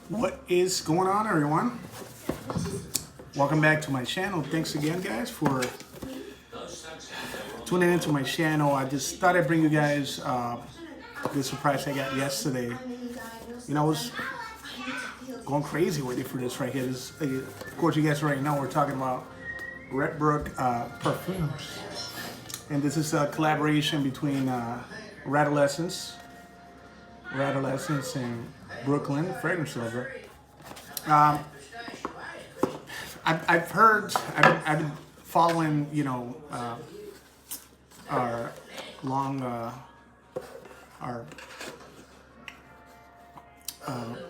What is going on, everyone? Welcome back to my channel. Thanks again, guys, for tuning into my channel. I just thought I'd bring you guys the surprise I got yesterday. You know, I was going crazy waiting for this right here. This, of course, you guys already know we're talking about Redbrook Parfums, and this is a collaboration between Radolescence and Brooklyn Fragrance Lover. I've heard, I've been following, our long, our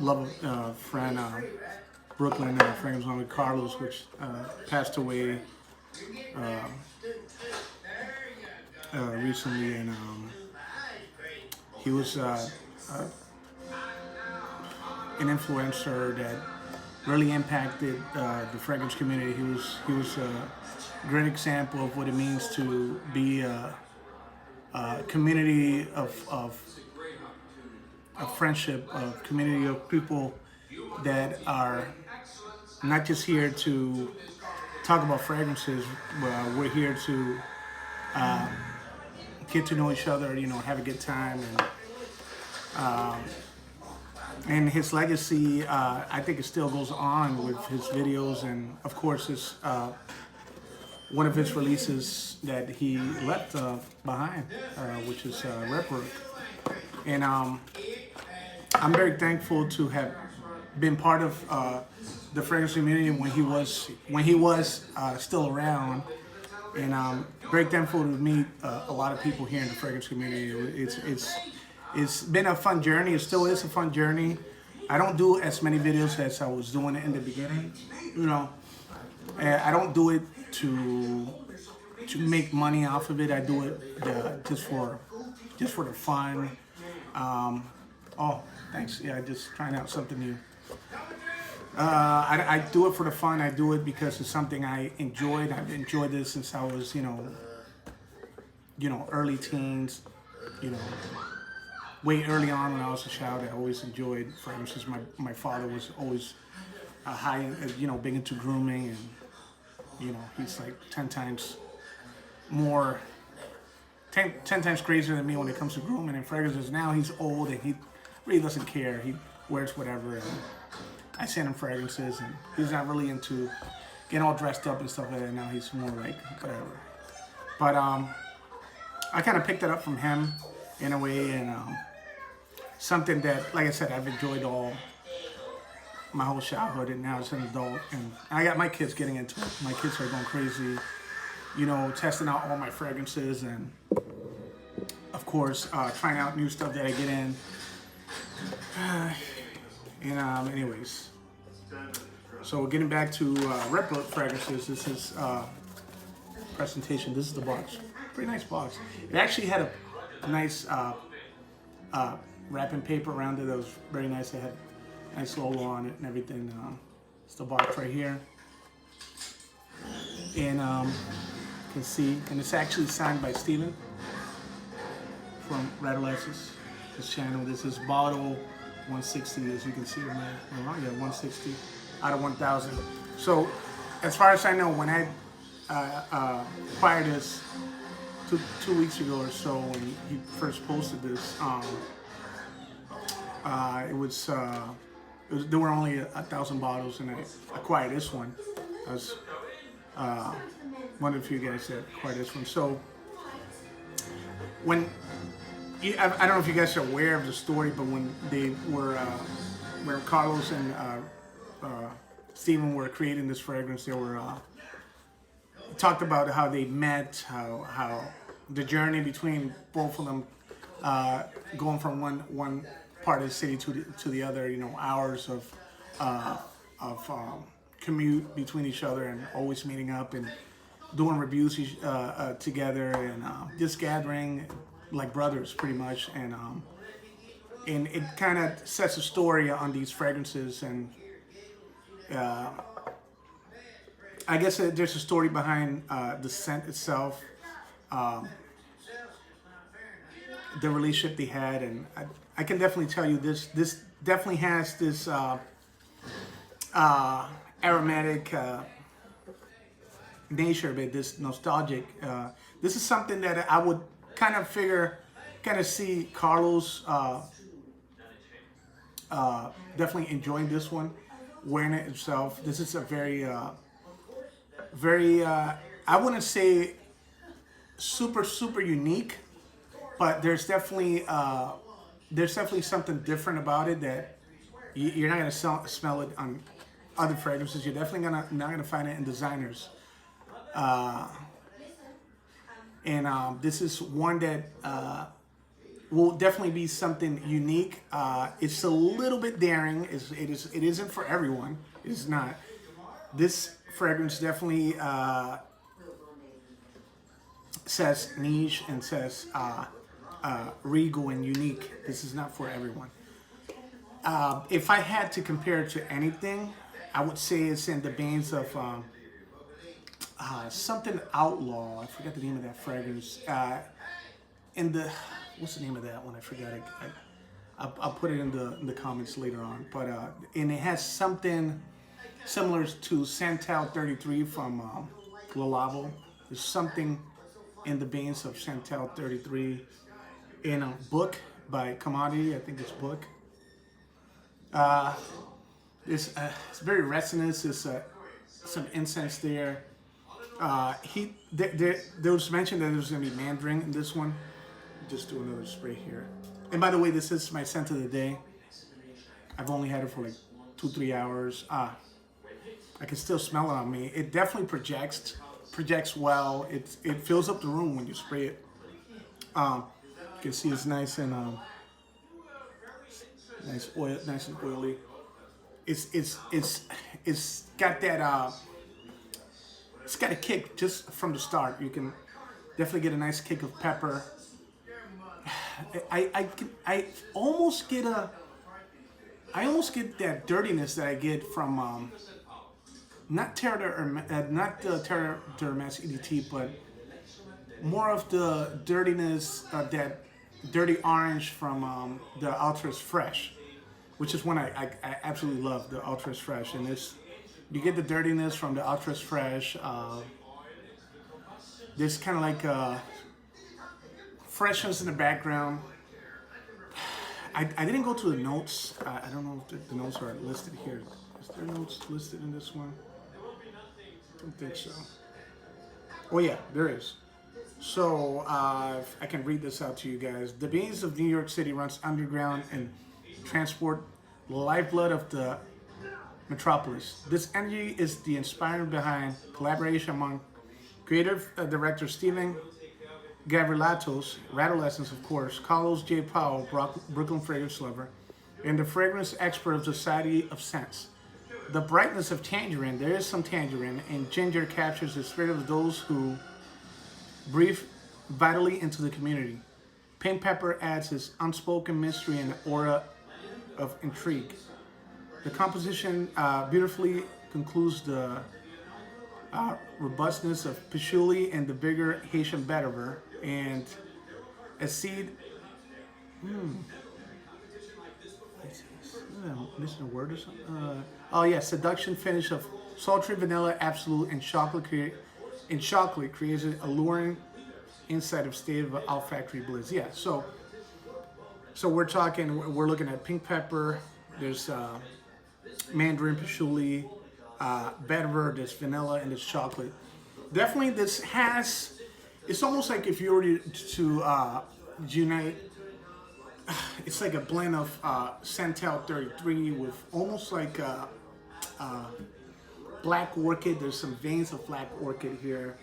love friend, Brooklyn Fragrance Lover Carlos, which passed away recently, and he was an influencer that really impacted the fragrance community. He was a great example of what it means to be a community of friendship, a community of people that are not just here to talk about fragrances. We're here to get to know each other, have a good time, and his legacy, I think it still goes on with his videos, and of course, his one of his releases that he left behind, which is Redbrook. And I'm very thankful to have been part of the fragrance community when he was still around, and very thankful to meet a lot of people here in the fragrance community. It's been a fun journey. It still is a fun journey. I don't do as many videos as I was doing in the beginning. I don't do it to make money off of it. I do it just for the fun. Oh, thanks. Yeah, just trying out something new. I do it for the fun. I do it because it's something I enjoyed. I've enjoyed this since I was, early teens, way early on when I was a child. I always enjoyed fragrances. My father was always big into grooming, and he's like 10 times crazier than me when it comes to grooming and fragrances. Now he's old and he really doesn't care. He wears whatever, and I send him fragrances, and he's not really into getting all dressed up and stuff like that. Now he's more like whatever. But I kind of picked it up from him in a way, and something that, like I said, I've enjoyed all my whole childhood, and now as an adult, and I got my kids getting into it. My kids are going crazy, testing out all my fragrances, and of course trying out new stuff that I get in. Anyways, so getting back to Redbrook fragrances, this is presentation. This is the box. Pretty nice box. It actually had a nice wrapping paper around it that was very nice. It had a nice logo on it and everything. It's the box right here, and you can see, and it's actually signed by Steven from Radolescence, his channel. This is bottle 160, as you can see. 160 out of 1,000. So, as far as I know, when I acquired this two weeks ago or so, when he first posted this, there were only 1,000 bottles, and I acquired this one. I was one of you guys that acquired this one. So when I don't know if you guys are aware of the story, but when they were where Carlos and Steven were creating this fragrance, they were talked about how they met, how the journey between both of them, going from one part of the city to the other, hours of commute between each other, and always meeting up and doing reviews together, and just gathering like brothers pretty much, and it kind of sets a story on these fragrances, and I guess there's a story behind the scent itself, the relationship they had, and I can definitely tell you this definitely has this aromatic nature of it, this nostalgic. This is something that I would kind of see Carlos definitely enjoying this one, wearing it himself. This is a very, I wouldn't say super unique, but there's definitely something different about it that you're not gonna smell it on other fragrances. You're definitely not gonna find it in designers. And this is one that will definitely be something unique. It's a little bit daring. It isn't for everyone. It's not. This fragrance definitely says niche and says regal and unique. This is not for everyone. If I had to compare it to anything, I would say it's in the veins of something outlaw. I forgot the name of that fragrance. What's the name of that one? I forgot it. I'll put it in the comments later on. But and it has something similar to Santal 33 from Le Labo. There's something in the veins of Santal 33 in a book by Commodity. I think it's Book. It's very resinous. There's some incense there. There was mentioned that there's going to be mandarin in this one. Just do another spray here. And by the way, this is my scent of the day. I've only had it for like 2-3 hours. I can still smell it on me. It definitely projects well. It fills up the room when you spray it. You can see it's nice and nice and oily. It's got that it's got a kick just from the start. You can definitely get a nice kick of pepper. I almost get that dirtiness that I get from not the Terra d'Hermes EDT, but more of the dirtiness, that dirty orange from the Ultras Fresh, which is one I absolutely love, the Ultras Fresh. And you get the dirtiness from the Ultras Fresh. There's kind of like freshness in the background. I didn't go to the notes. I don't know if the notes are listed here. Is there notes listed in this one? I don't think so. Oh yeah, there is. So I can read this out to you guys. The veins of New York City runs underground and transport the lifeblood of the metropolis. This energy is the inspiring behind collaboration among creative director Steven Gavrilatos, Radolescence of course, Carlos J. Powell, Brooklyn fragrance lover, and the fragrance expert of Society of Scents. The brightness of tangerine, there is some tangerine, and ginger captures the spirit of those who breathe vitally into the community. Pink pepper adds his unspoken mystery and aura of intrigue. The composition beautifully concludes the robustness of patchouli and the bigger Haitian vetiver, and a seed. Missing a word or something? Oh yeah, seduction finish of sultry vanilla, absolute, and chocolate creates an alluring insight of state of olfactory bliss. Yeah, so we're looking at pink pepper. There's mandarin, patchouli, vetiver. There's vanilla, and there's chocolate. Definitely, it's almost like if you were to unite. It's like a blend of Santal 33 with almost like black orchid. There's some veins of black orchid here,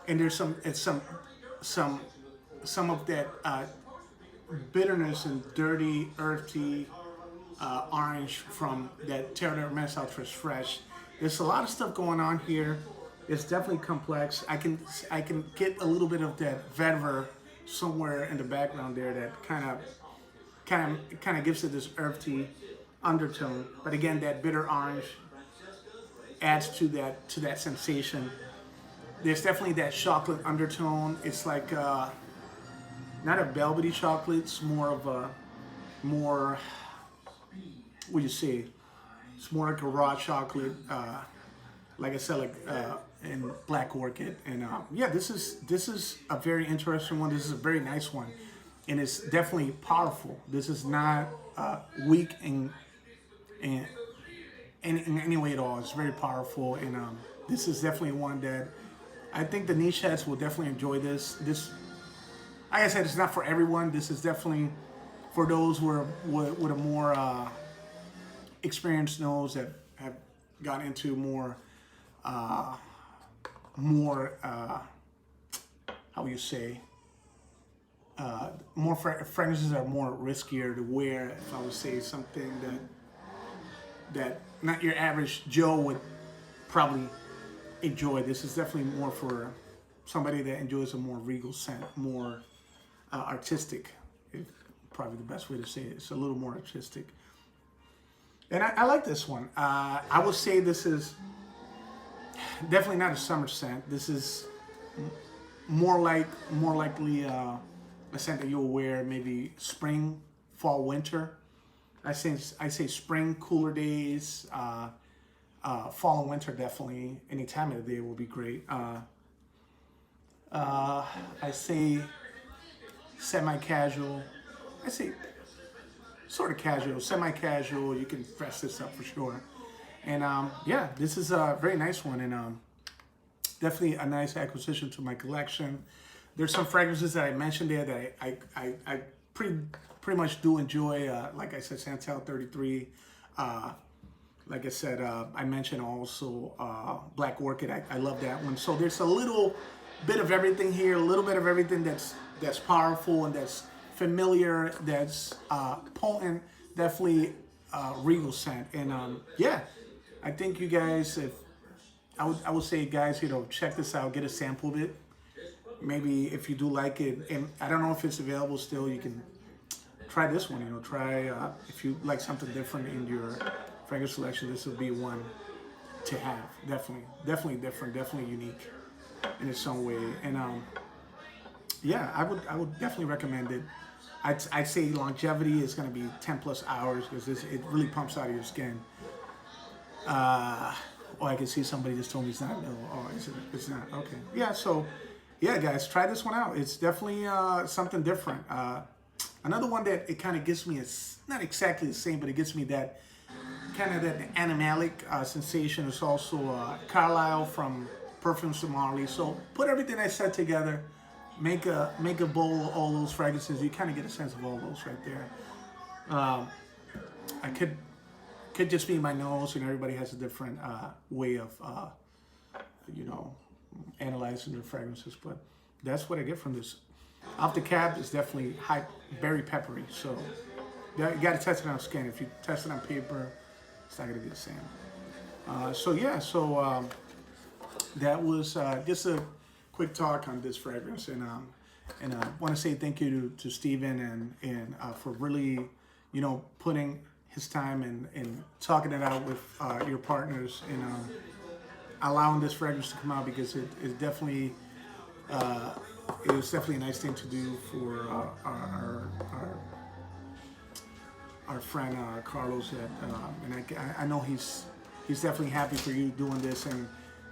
and there's some of that bitterness and dirty, earthy orange from that Terra d'Hermes Ultra Fresh. There's a lot of stuff going on here. It's definitely complex. I can get a little bit of that vetiver somewhere in the background there that kind of gives it this earthy undertone. But again, that bitter orange adds to that sensation. There's definitely that chocolate undertone. It's like not a velvety chocolate. It's more of a what do you say? It's more like a raw chocolate, like I said, like in Black Orchid. And yeah, this is a very interesting one. This is a very nice one, and it's definitely powerful. This is not weak in any way at all. It's very powerful, and this is definitely one that I think the niche heads will definitely enjoy this. Like I said, it's not for everyone. This is definitely for those who are with a more experienced nose that have gotten into more how would you say, more fragrances that are more riskier to wear. If I would say something that not your average Joe would probably enjoy. This is definitely more for somebody that enjoys a more regal scent, more artistic. Is probably the best way to say it. It's a little more artistic. And I like this one. I would say this is definitely not a summer scent. This is more likely a scent that you'll wear maybe spring, fall, winter. I say spring, cooler days. Fall and winter, definitely. Any time of the day will be great. I say semi-casual. I say sort of casual, semi-casual. You can dress this up for sure. And yeah, this is a very nice one, and definitely a nice acquisition to my collection. There's some fragrances that I mentioned there that I pretty much do enjoy. Like I said, Santal 33. Like I said, I mentioned also Black Orchid. I love that one. So there's a little bit of everything here, a little bit of everything that's powerful and that's familiar, that's potent, definitely regal scent. And yeah, I think you guys, I would say, guys, check this out, get a sample of it. Maybe if you do like it, and I don't know if it's available still, you can try this one. Try if you like something different in your fragrance selection. This would be one to have. Definitely different, definitely unique in its own way. And yeah, I would definitely recommend it. I'd say longevity is going to be 10 plus hours because it really pumps out of your skin. Oh, I can see somebody just told me it's not. Oh, it's not. Okay. Yeah, so yeah, guys, try this one out. It's definitely something different. Another one that it kind of gives me, it's not exactly the same, but it gives me that kind of that animalic sensation. It's also Carlisle from Perfumes to Marley. So put everything I said together, make a bowl of all those fragrances. You kind of get a sense of all those right there. I could just be my nose, and everybody has a different way of analyzing their fragrances, but that's what I get from this. Off the cap is definitely high, very peppery. So you got to test it on skin. If you test it on paper, it's not going to be the same. So yeah, that was just a quick talk on this fragrance, and I want to say thank you to Steven and for really, putting his time and talking it out with your partners and allowing this fragrance to come out, because it definitely is definitely a nice thing to do for our friend Carlos. And I know he's definitely happy for you doing this, and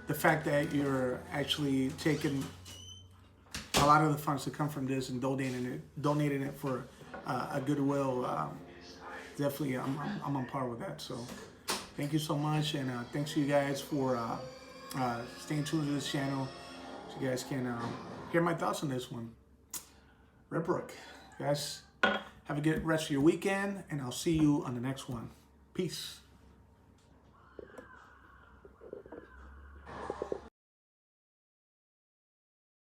the fact that you're actually taking a lot of the funds that come from this and donating it for a goodwill. Definitely, I'm on par with that. So thank you so much, and thanks to you guys for staying tuned to this channel, so you guys can hear my thoughts on this one. Redbrook, guys, have a good rest of your weekend, and I'll see you on the next one. Peace.